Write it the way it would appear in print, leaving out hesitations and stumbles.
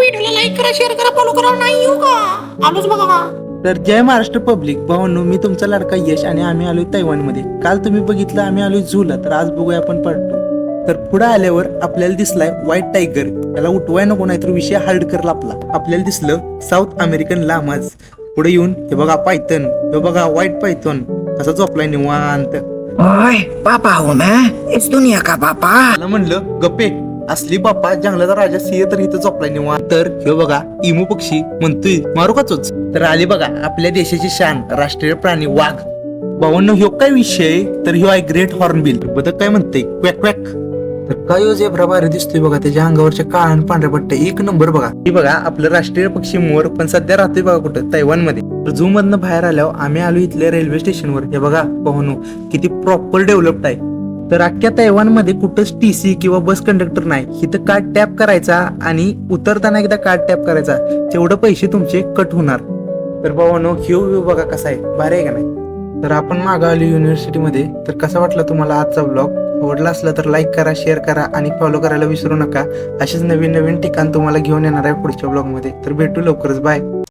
व्हिडिओला लाईक करा, शेअर करा, फॉलो करा. नाही येऊ का? आलोच बघा. तर जय महाराष्ट्र पब्लिक भावांनो, मी तुमचा लाडका यश आणि आम्ही आलोय तैवानमध्ये. काल तुम्ही बघितलं आम्ही आलोय झूला, तर आज बघूया आपण पार्ट 2. तर पुढे आल्यावर आपल्याला दिसलाय व्हाईट टायगर. त्याला उठवाय नको, नाहीतर विषय हार्ड करला आपला. आपल्याला दिसलं साऊथ अमेरिकन लामाज. पुढे येऊन हे बघा पायथन, हे बघा व्हाईट पायथन कसा झोपलाय निवांत. ओए पापा हूँ मैं, इस दुनिया का पापा. मला म्हणलं गप्पे असली बाप्पा जंगलाचा राजा सिंह तर इथं झोपलाय निवांत. तर हे बघा इमू पक्षी म्हणतोय मारू का चोच. तर आले बघा आपल्या देशाची शान राष्ट्रीय प्राणी वाघ. भावांनो ह्यो काय विषय, तर ह्यो आहे ग्रेट हॉर्नबिल. बदक काय म्हणते क्वॅक क्वॅक. तर काय ह्यो झेब्रा भारी दिसतोय बघा, त्याच्या अंगावरच्या काळ्या आणि पांढऱ्या पट्ट्या एक नंबर बघा. ही बघा आपलं राष्ट्रीय पक्षी मोर, पण सध्या राहतोय बघा कुठं तैवानमध्ये. तर झू मधनं बाहेर आल्यावर आम्ही आलो इथल्या रेल्वे स्टेशनवर. हे बघा भावांनो किती प्रॉपर डेव्हलप्ड आहे. तर अख्ख्या तैवानमध्ये कुठंच टीसी किंवा बस कंडक्टर नाही. इथं कार्ड टॅप करायचा आणि उतरताना एकदा कार्ड टॅप करायचा, तेवढं पैसे तुमचे कट होणार. तर भावांनो ह्यो बघा कसा आहे, भारी आहे का नाही. तर आपण मागं आलो युनिव्हर्सिटीमध्ये. तर कसा वाटला तुम्हाला आजचा ब्लॉग? आवडला असला तर लाईक करा, शेअर करा आणि फॉलो करायला विसरू नका. अशीच नवीन नवीन ठिकाण तुम्हाला घेऊन येणार आहे पुढच्या ब्लॉगमध्ये. तर भेटू लवकरच, बाय.